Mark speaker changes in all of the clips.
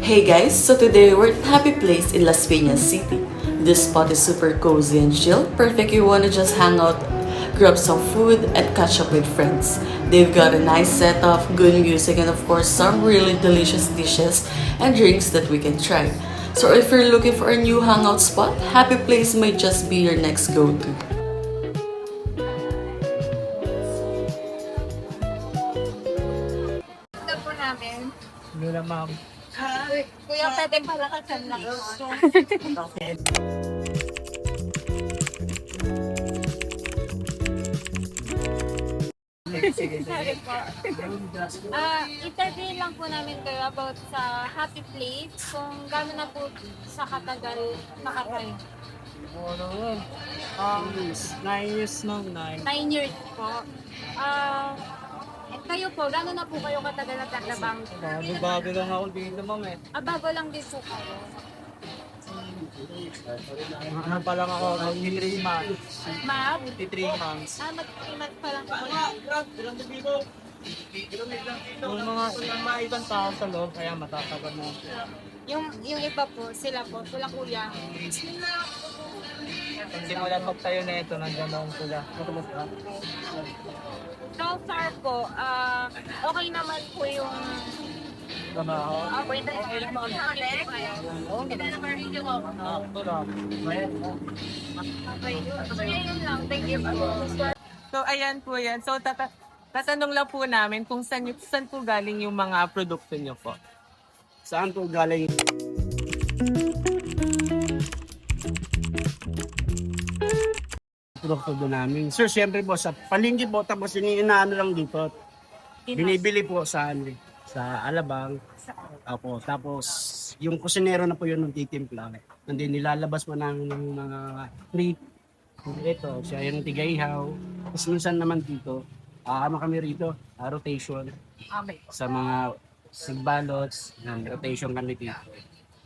Speaker 1: Hey guys, so today we're at Happy Place in Las Piñas City. This spot is super cozy and chill, perfect if you wanna just hang out, grab some food, and catch up with friends. They've got a nice setup, good music, and of course some really delicious dishes and drinks that we can try. So if you're looking for a new hangout spot, Happy Place might just be your next go-to.
Speaker 2: Ito po namin.
Speaker 3: Ano na, ma'am?
Speaker 2: Kuya, pwede pala ka sa lang.
Speaker 3: Okay. Sige.
Speaker 2: Sorry po. Interview lang po namin kayo about sa Happy Place. Kung gano'n na po sa katagal makatay.
Speaker 3: Ano yun? 9 years na, 9.
Speaker 2: 9 years po. Kayo po, gano'n na po kayo katagal na tatlabang?
Speaker 3: Bago lang ako dito, ma'am eh.
Speaker 2: Bago lang din po kayo.
Speaker 3: Ano pa lang ako, 3 months.
Speaker 2: Ma'am?
Speaker 3: 3 months.
Speaker 2: Mag-imat pa lang po.
Speaker 3: Yung mga ibang tao sa loob, kaya matatagal na.
Speaker 2: Yung iba po, sila kuya.
Speaker 3: Simulan magtayo na ito, nandiyan na sila.
Speaker 2: So far po, okay naman po yung
Speaker 3: Trabaho.
Speaker 2: Ayun lang, thank you po.
Speaker 4: So, ayan po yan. So, tatanong lang po namin kung saan po galing yung mga produkto nyo po.
Speaker 5: Saan po galing? Produkto doon namin. Sir, siyempre po, sa palengke po, tapos inaano lang dito. Binibili po sa Alabang. Opo, tapos yung kusinero na po yun ng titimpla. Hindi nilalabas mo ng mga treat. Ito, siya yung tigaihaw. Tapos minsan naman dito, ano kami rito, rotation.
Speaker 4: Okay.
Speaker 5: Sa mga sigbalots, rotation kami dito.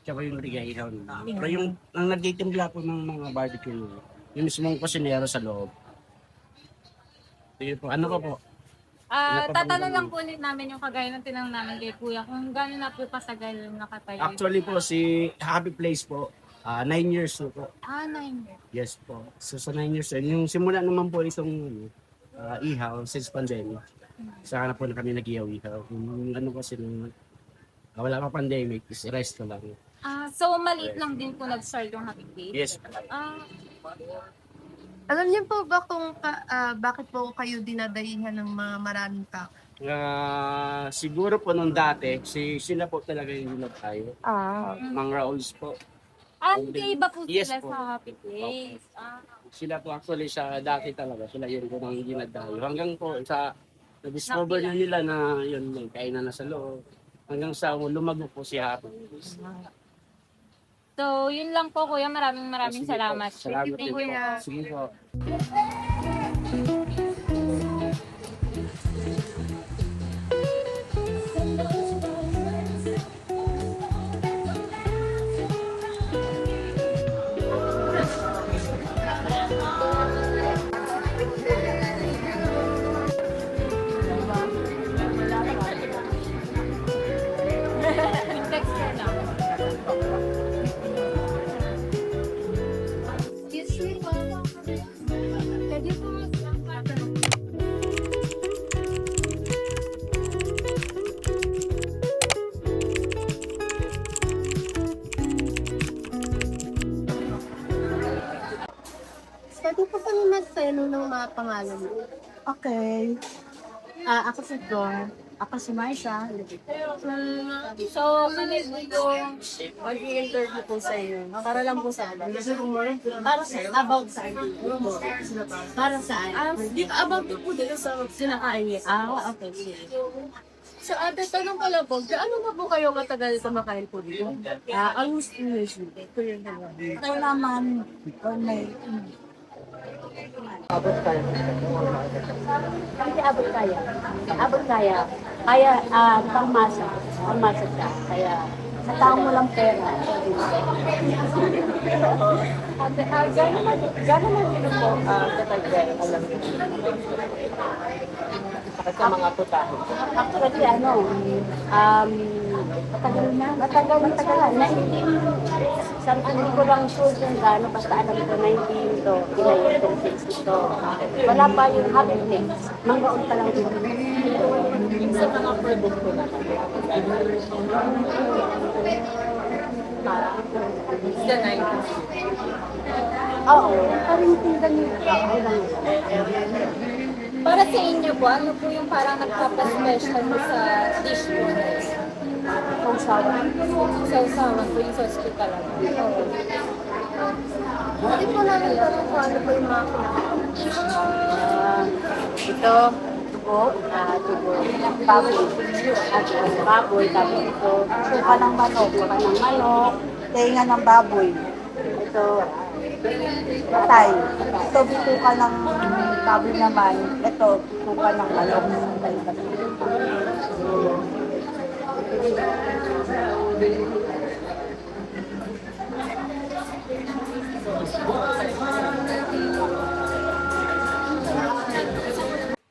Speaker 5: Tsaka yung tigaihaw. Pero yung ang nagtitimpla po ng mga barbecue, yung mismong kusinero sa loob. Yun po, ano pa po?
Speaker 2: Tatanong lang po ulit namin yung kagaya ng tinanong namin kay Kuya kung gano'n na po pasagal nakatayo.
Speaker 5: Actually po, si Happy Place po, 9 years na po.
Speaker 2: 9 years.
Speaker 5: Yes po. So sa 9 years, yung simula naman po itong ihaw since pandemic. Saka na po na kami nag-ihaw-ihaw. Yung ano kasi nung wala pa pandemic, is rest na lang.
Speaker 2: So maliit lang din po nag-start yung Happy Place?
Speaker 5: Yes.
Speaker 6: Alam niyo po ba kung bakit po kayo dinadayihan ng mga maraming tao?
Speaker 5: Siguro po nung dati, sila po talaga yung tayo. Mang Raols po.
Speaker 2: Hindi ba po
Speaker 5: Yes
Speaker 2: sila
Speaker 5: po.
Speaker 2: sa Happy Place?
Speaker 5: Sila po actually sa dati talaga, sila yun po nang ginadayo. Hanggang po sa na-discover na nila na yun, may kainan na sa loob. Hanggang sa lumago po si Happy Place.
Speaker 2: So, yun lang po Kuya. Maraming
Speaker 5: Sige po.
Speaker 2: salamat.
Speaker 5: Salamat
Speaker 2: Thank
Speaker 5: din
Speaker 2: you,
Speaker 5: po.
Speaker 2: Kuya.
Speaker 5: Sige po.
Speaker 2: Text ko na. Excuse me po. Pwede po
Speaker 6: Pwede po kami mag-follow ng mga pangalan mo.
Speaker 7: Okay. Ako si Dawn. Ako si Maisha.
Speaker 2: So, kami po yung
Speaker 7: Mag-i-interview po sa iyo. Para lang po sa akin. Para sa about sa akin. Para saan? Dito about po dito sa sinakain niya. Okay. So, tanong ko lang po, gaano na po kayo katagal kumakain po dito? Almost 2 years. 2 years na lang. Ito naman, may
Speaker 8: Kasi abot kaya. Abot kaya. Kaya pangmasa. Pangmasa siya. Kaya sa taong mo lang pera. Gano'n man dito po katagal. Alam mo.
Speaker 4: sa mga putahe?
Speaker 8: Actually, matagal na. Hindi ko lang sure kung gaano, basta alam ko 19 to, pinayon tong things ito. Wala pa yung happy things. Manggaon pa lang dito.
Speaker 4: Sa mga produkto na sa 90s.
Speaker 8: Oo, parang tingnan niyo. Okay lang.
Speaker 2: Para sa inyo po, ano po yung parang nagpapa-special mo sa dish mo?
Speaker 8: Kung sawa.
Speaker 2: Sausawan po yung sauce ko talaga.
Speaker 6: Hindi po namin tanong kung ano po yung mga
Speaker 8: Ito, tubo, baboy. Baboy, tapos ito, suka ng manok, tenga ng baboy. Ito, patay. Ito, bituka ng baboy naman. Ito, bituka ng manok.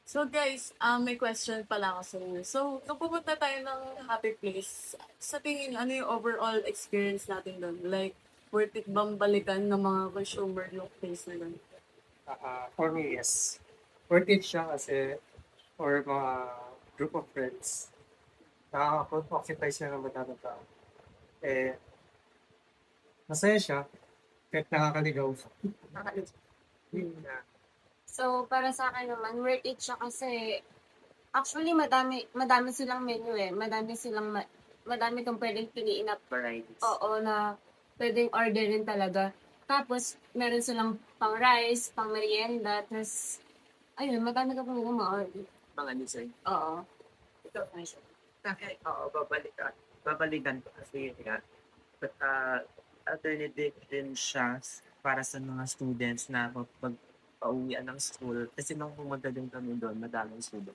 Speaker 1: So guys, may question pala ako sa inyo. So, nung pupunta tayo ng Happy Place, sa tingin, ano yung overall experience natin doon? Like, worth it bang balikan ng mga consumer yung place na doon?
Speaker 3: For me, yes. Worth it siya kasi for mga group of friends. Nakaka-occupy siya ng madaming tao. Eh, masaya siya kahit nakakaligaw.
Speaker 7: So, para sa akin naman, worth it siya kasi actually madami silang menu eh. Madami kang pwedeng piliin na
Speaker 4: Varieties.
Speaker 7: oo na pwedeng orderin talaga. Tapos, meron silang pang rice, pang merienda, tapos ayun, madami ka pang ma-order.
Speaker 4: Mga design.
Speaker 7: Oo.
Speaker 4: Ito, oo, babalikan ko kasi yun nga. But alternative din siya para sa mga students na pag pauwian ng school. Kasi nung pumunta din kami doon, madaming student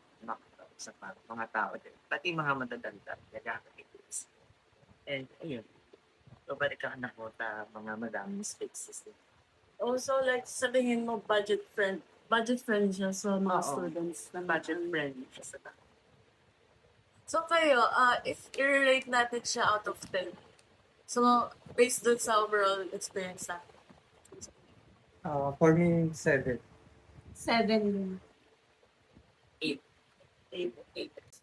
Speaker 4: sa mga tao din. Pati mga matadanda, nagkakakitis. And ayun, babalikan ako sa mga madaming spaces din.
Speaker 1: Also, like, sa tingin mo, budget friend siya sa mga
Speaker 4: Oo.
Speaker 1: students. Na
Speaker 4: Budget friendly siya sa tao.
Speaker 1: So kayo, if i-rate natin siya out of 10, so based dun sa overall experience natin.
Speaker 3: For me, 7.
Speaker 7: 7.
Speaker 1: 8.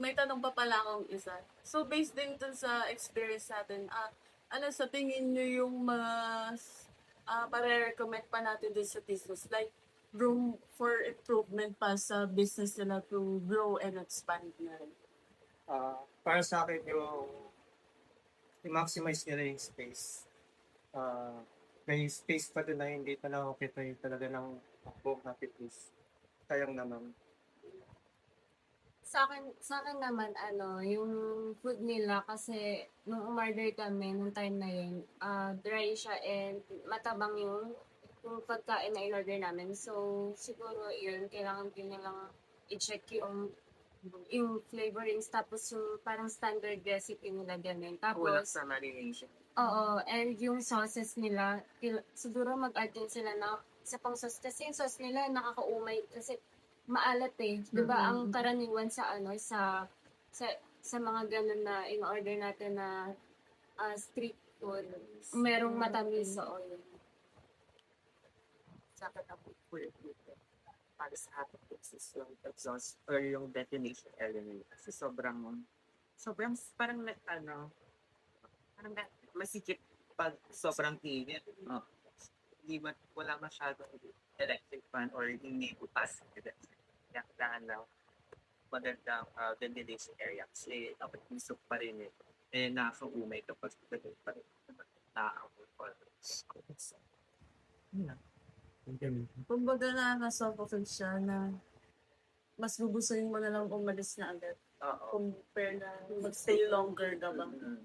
Speaker 1: May tanong pa pala akong isa. So based din dun sa experience natin, ano sa tingin nyo yung mga pare-recommend pa natin dun sa business? Like, room for improvement pa sa business nila to grow and expand na rin.
Speaker 3: Para sa akin, yung i-maximize nila yung space. May space pa din na hindi pa nakakita yung talaga ng buong Happy Place. Sayang naman.
Speaker 7: Sa akin naman, yung food nila kasi nung umorder kami, nung time na yun, dry siya and matabang yung pagkain na in-order namin. So, siguro yun, kailangan din nilang i-check yung flavorings, tapos yung parang standard recipe nila ganun.
Speaker 4: Kulang
Speaker 7: Tapos,
Speaker 4: sa marination.
Speaker 7: oo, and yung sauces nila, siguro mag-add din sila na isa pang sauce. Kasi yung sauce nila nakakaumay kasi maalat eh. 'Di ba ang karaniwan sa sa mga ganun na in-order natin na street food, merong matamis sa oil.
Speaker 4: Sa akin ako, para sa Happy Place is yung exhaust or yung detonation area nila. Kasi sobrang parang parang masikip pag sobrang init. Wala masyadong electric fan or hindi butas. Kaya kailangan lang magandang ventilation area kasi dapat misok pa rin eh. Eh, nakakaumay kapag ganun pa rin. Nakakaumay.
Speaker 1: Kumbaga nakaka-suffocate siya na mas gugustuhin mo na lang umalis na agad.
Speaker 4: Oo.
Speaker 1: Compare na mag-stay longer ka ba?
Speaker 4: Mm.